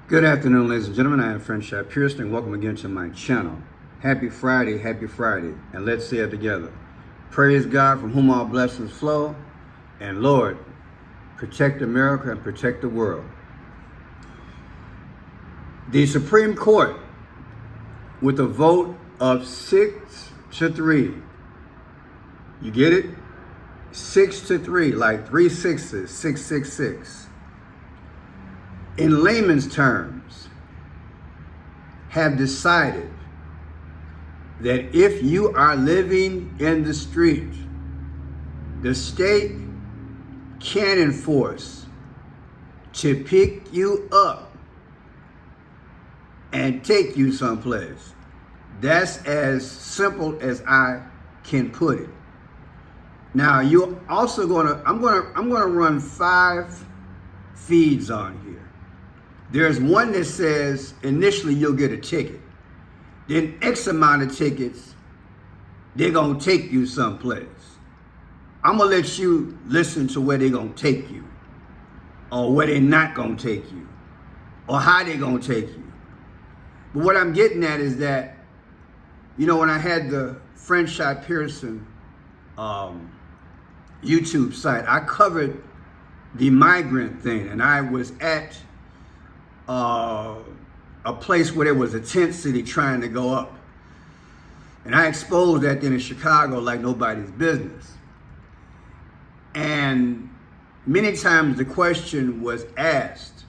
Good afternoon, ladies and gentlemen. I am Friendship Pearson, and welcome again to my channel. Happy Friday, and let's say it together. Praise God, from whom all blessings flow, and Lord, protect America and protect the world. The Supreme Court, with a vote of 6-3, you get it? 6-3, like 3 sixes, 666. In layman's terms, have decided that if you are living in the street, the state can enforce to pick you up and take you someplace. That's as simple as I can put it. Now, you're also I'm gonna run 5 feeds on here. There's one that says initially you'll get a ticket. Then X amount of tickets, they're gonna take you someplace. I'm gonna let you listen to where they're gonna take you, or where they're not gonna take you, or how they're gonna take you. But what I'm getting at is that, you know, when I had the Friendship Pearson YouTube site, I covered the migrant thing, and I was at a place where there was a tent city trying to go up. And I exposed that thing in Chicago like nobody's business. And many times the question was asked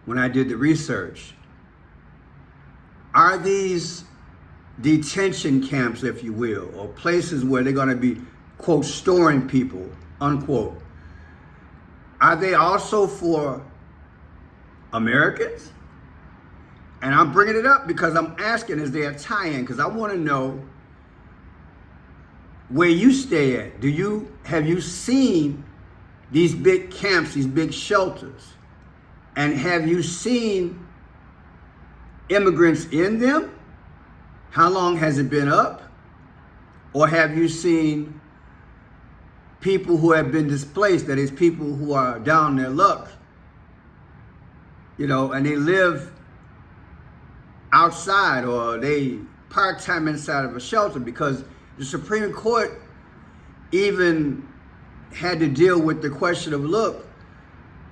when I did the research, are these detention camps, if you will, or places where they're gonna be, quote, storing people, unquote, are they also for Americans? And I'm bringing it up because I'm asking, is there a tie-in? Because I want to know where you stay at. Have you seen these big camps, these big shelters? And have you seen immigrants in them? How long has it been up? Or have you seen people who have been displaced, that is, people who are down their luck, you know, and they live outside, or they part-time inside of a shelter? Because the Supreme Court even had to deal with the question of, look,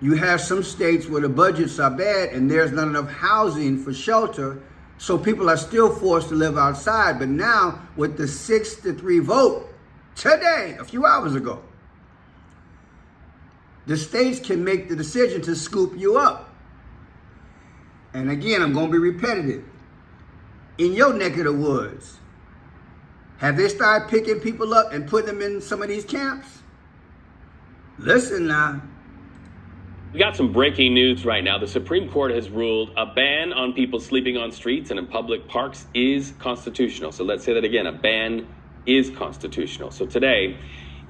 you have some states where the budgets are bad and there's not enough housing for shelter, so people are still forced to live outside. But now with the 6-3 vote today, a few hours ago, the states can make the decision to scoop you up. And again, I'm going to be repetitive. In your neck of the woods, have they started picking people up and putting them in some of these camps? Listen now. We got some breaking news right now. The Supreme Court has ruled a ban on people sleeping on streets and in public parks is constitutional. So let's say that again, a ban is constitutional. So today,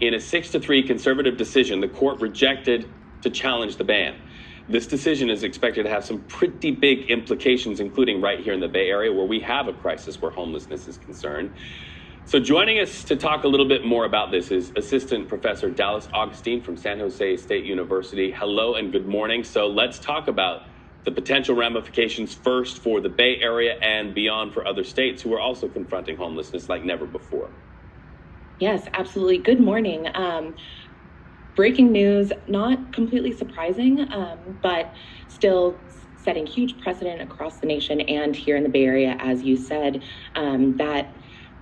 in a 6-3 conservative decision, the court rejected to challenge the ban. This decision is expected to have some pretty big implications, including right here in the Bay Area, where we have a crisis where homelessness is concerned. So joining us to talk a little bit more about this is Assistant Professor Dallas Augustine from San Jose State University. Hello and good morning. So let's talk about the potential ramifications first for the Bay Area and beyond for other states who are also confronting homelessness like never before. Yes, absolutely. Good morning. Breaking news, not completely surprising, but still setting huge precedent across the nation and here in the Bay Area, as you said, that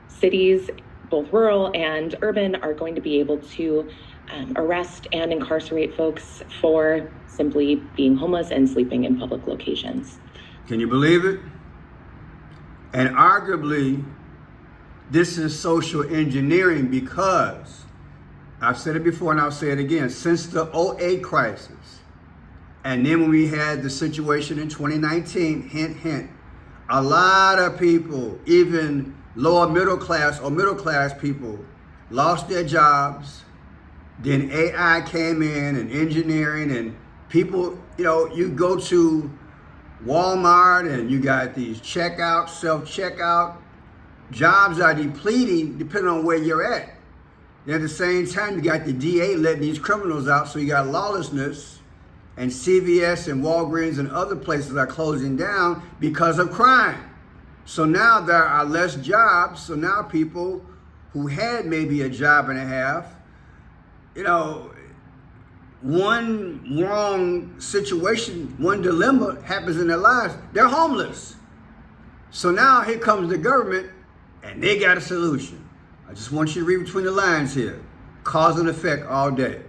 cities, both rural and urban, are going to be able to arrest and incarcerate folks for simply being homeless and sleeping in public locations. Can you believe it? And arguably, this is social engineering, because I've said it before and I'll say it again, since the 2008 crisis, and then when we had the situation in 2019, hint, hint, a lot of people, even lower middle class or middle class people, lost their jobs. Then AI came in, and engineering, and people, you know, you go to Walmart and you got these checkout, self-checkout. Jobs are depleting depending on where you're at. And at the same time, you got the DA letting these criminals out, so you got lawlessness and CVS and Walgreens and other places are closing down because of crime. So now there are less jobs. So now people who had maybe a job and a half, one wrong situation, one dilemma happens in their lives, they're homeless. So now here comes the government and they got a solution. I just want you to read between the lines here. Cause and effect all day.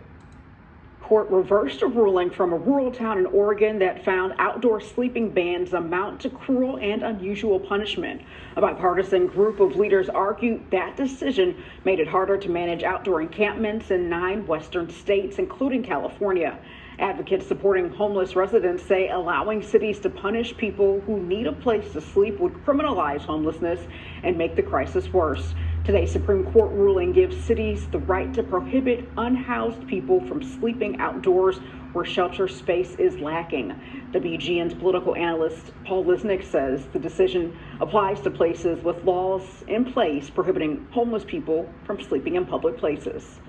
Court reversed a ruling from a rural town in Oregon that found outdoor sleeping bans amount to cruel and unusual punishment. A bipartisan group of leaders argued that decision made it harder to manage outdoor encampments in 9 western states, including California. Advocates supporting homeless residents say allowing cities to punish people who need a place to sleep would criminalize homelessness and make the crisis worse. Today's Supreme Court ruling gives cities the right to prohibit unhoused people from sleeping outdoors where shelter space is lacking. WGN's political analyst Paul Lisnick says the decision applies to places with laws in place prohibiting homeless people from sleeping in public places.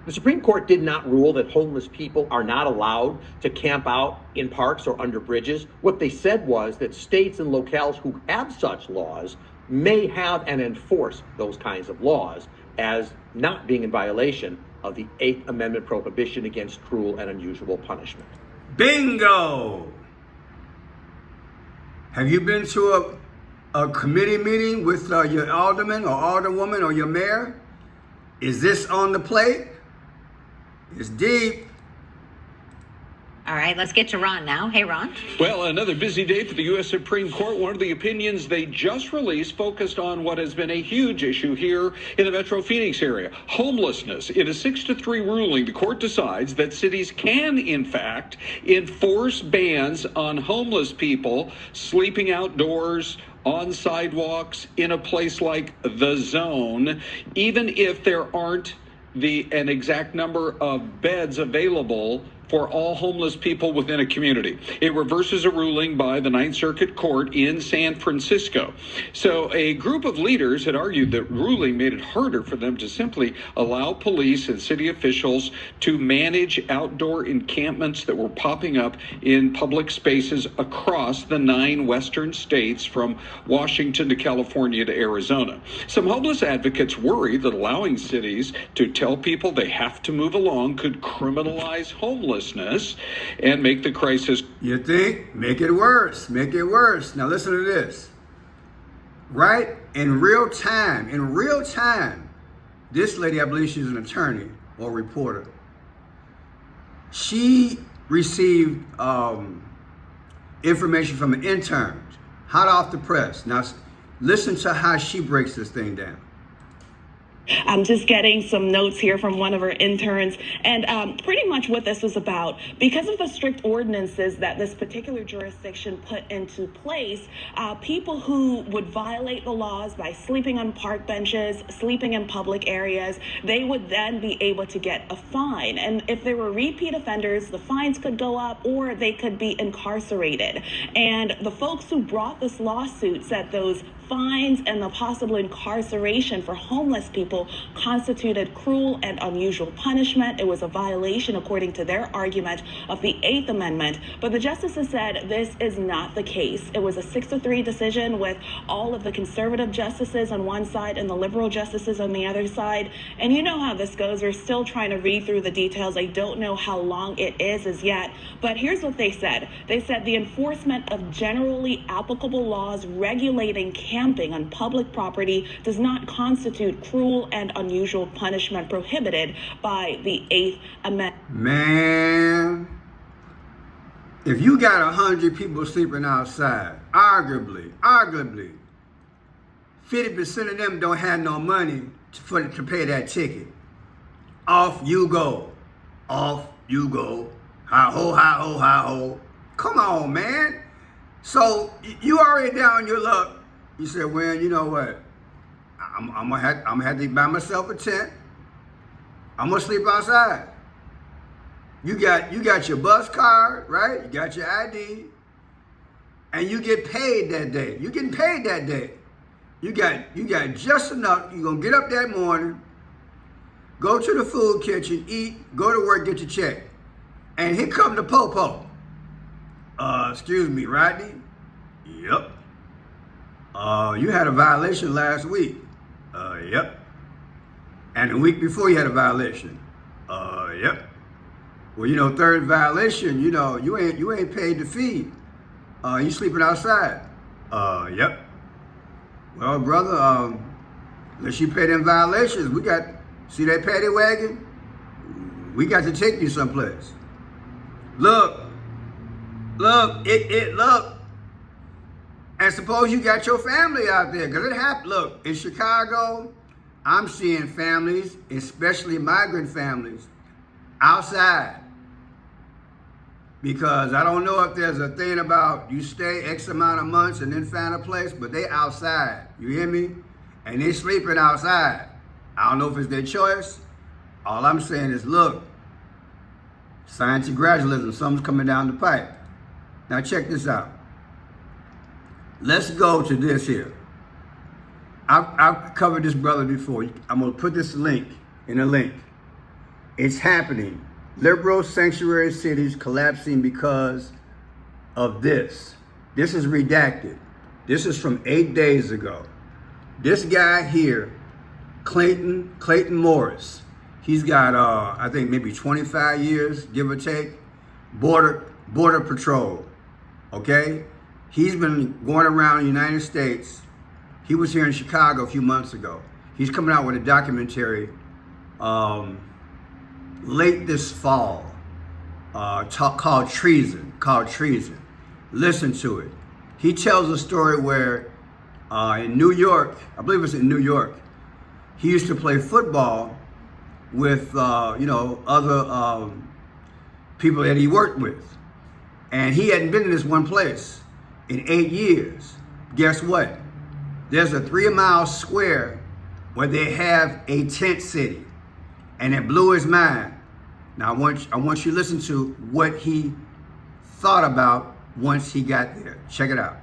The Supreme Court did not rule that homeless people are not allowed to camp out in parks or under bridges. What they said was that states and locales who have such laws may have and enforce those kinds of laws as not being in violation of the 8th Amendment prohibition against cruel and unusual punishment. Bingo! Have you been to a committee meeting with your alderman or alderwoman or your mayor? Is this on the plate? It's deep. All right, let's get to Ron now. Hey, Ron. Well, another busy day for the U.S. Supreme Court. One of the opinions they just released focused on what has been a huge issue here in the Metro Phoenix area, homelessness. In a 6-3 ruling, the court decides that cities can, in fact, enforce bans on homeless people sleeping outdoors, on sidewalks, in a place like the Zone, even if there aren't an exact number of beds available for all homeless people within a community. It reverses a ruling by the Ninth Circuit Court in San Francisco. So a group of leaders had argued that ruling made it harder for them to simply allow police and city officials to manage outdoor encampments that were popping up in public spaces across the 9 western states from Washington to California to Arizona. Some homeless advocates worry that allowing cities to tell people they have to move along could criminalize homelessness and make the crisis. You think? Make it worse. Make it worse. Now listen to this. Right? In real time, this lady, I believe she's an attorney or reporter, she received information from an intern, hot off the press. Now listen to how she breaks this thing down. I'm just getting some notes here from one of our interns, and pretty much what this was about. Because of the strict ordinances that this particular jurisdiction put into place, people who would violate the laws by sleeping on park benches, sleeping in public areas, they would then be able to get a fine. And if they were repeat offenders, the fines could go up or they could be incarcerated. And the folks who brought this lawsuit said those fines and the possible incarceration for homeless people constituted cruel and unusual punishment. It was a violation, according to their argument, of the 8th Amendment. But the justices said this is not the case. It was a 6-3 decision with all of the conservative justices on one side and the liberal justices on the other side. And you know how this goes. We're still trying to read through the details. I don't know how long it is as yet. But here's what they said. They said the enforcement of generally applicable laws regulating camping on public property does not constitute cruel and unusual punishment prohibited by the 8th Amendment. Man, if you got 100 people sleeping outside, arguably, 50% of them don't have no money to pay that ticket. Off you go. Off you go. Hi-ho, hi-ho, hi-ho. Come on, man. So you already down your luck. You said, well, you know what? I'm gonna have to buy myself a tent. I'm gonna sleep outside. You got your bus card, right? You got your ID, and you get paid that day. You're getting paid that day. You got just enough. You're gonna get up that morning, go to the food kitchen, eat, go to work, get your check. And here come the Popo. Excuse me, Rodney? Yep. You had a violation last week. Yep. And the week before you had a violation. Yep. Well, third violation, you ain't paid the fee. You sleeping outside. Yep. Well, brother, unless you pay them violations, see that paddy wagon? We got to take you someplace. Look. Look. And suppose you got your family out there, because it happened. Look, in Chicago, I'm seeing families, especially migrant families, outside. Because I don't know if there's a thing about you stay X amount of months and then find a place, but they outside. You hear me? And they sleeping outside. I don't know if it's their choice. All I'm saying is, look, science and gradualism, something's coming down the pipe. Now check this out. Let's go to this here. I've covered this brother before. I'm going to put this link in a link. It's happening. Liberal sanctuary cities collapsing because of this. This is redacted. This is from 8 days ago. This guy here, Clayton Morris, he's got, I think maybe 25 years, give or take, border patrol, okay? He's been going around the United States. He was here in Chicago a few months ago. He's coming out with a documentary late this fall called Treason. Listen to it. He tells a story where in New York, I believe it's in New York, he used to play football with other people that he worked with. And he hadn't been in this one place in 8 years. Guess what? There's a 3-mile square where they have a tent city. And it blew his mind. Now I want you to listen to what he thought about once he got there. Check it out.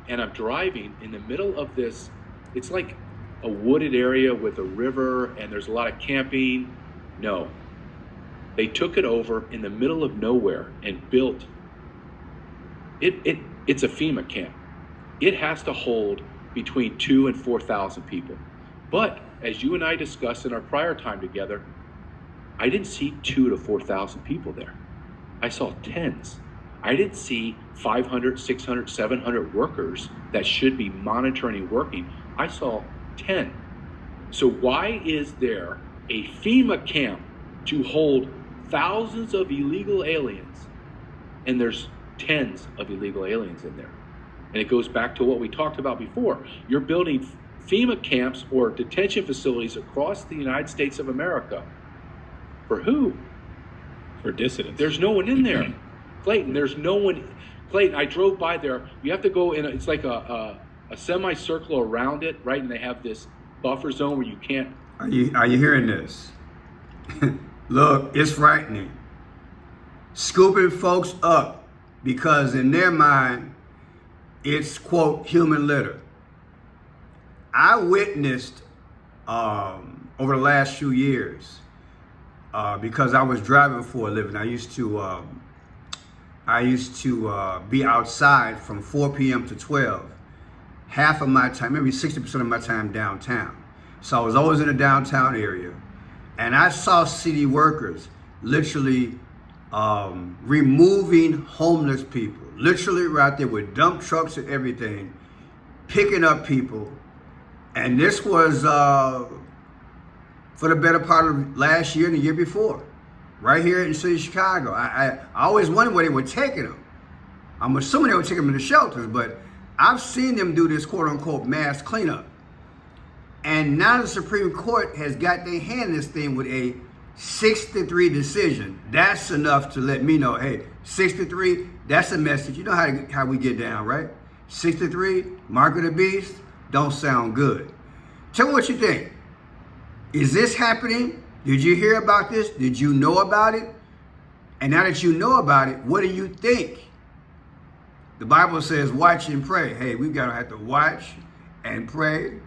And I'm driving in the middle of this, it's like a wooded area with a river and there's a lot of camping. No. They took it over in the middle of nowhere and built it's a FEMA camp. It has to hold between 2,000 and 4,000 people. But as you and I discussed in our prior time together, I didn't see 2,000 to 4,000 people there. I saw tens. I didn't see 500, 600, 700 workers that should be monitoring and working. I saw 10. So why is there a FEMA camp to hold thousands of illegal aliens and there's tens of illegal aliens in there? And it goes back to what we talked about before. You're building FEMA camps or detention facilities across the United States of America. For who? For dissidents. There's no one in there. Clayton, there's no one. Clayton, I drove by there. You have to go in, it's like a semicircle around it, right? And they have this buffer zone where you can't. Are you hearing this? Look, it's frightening. Scooping folks up because in their mind, it's, quote, human litter. I witnessed over the last few years, because I was driving for a living. I used to be outside from 4 p.m. to 12. Half of my time, maybe 60% of my time downtown. So I was always in the downtown area. And I saw city workers literally removing homeless people, literally right there with dump trucks and everything, picking up people. And this was for the better part of last year and the year before, right here in the city of Chicago. I always wondered where they were taking them. I'm assuming they were taking them to the shelters, but I've seen them do this quote unquote mass cleanup. And now the Supreme Court has got their hand in this thing with a 6-3 decision. That's enough to let me know, hey, 6-3, that's a message. You know how we get down, right? 6-3, mark of the beast, don't sound good. Tell me what you think. Is this happening? Did you hear about this? Did you know about it? And now that you know about it, what do you think? The Bible says watch and pray. Hey, we've got to have to watch and pray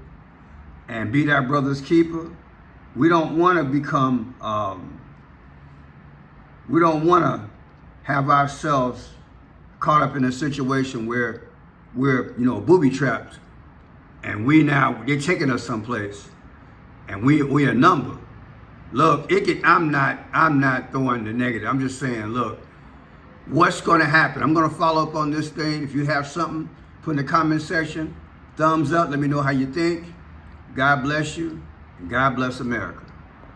and be our brother's keeper. We don't want to become We don't want to have ourselves caught up in a situation where we're, booby trapped, and they're taking us someplace, and we a number. Look, I'm not throwing the negative. I'm just saying, look, what's going to happen? I'm going to follow up on this thing. If you have something, put in the comment section. Thumbs up. Let me know how you think. God bless you, and God bless America.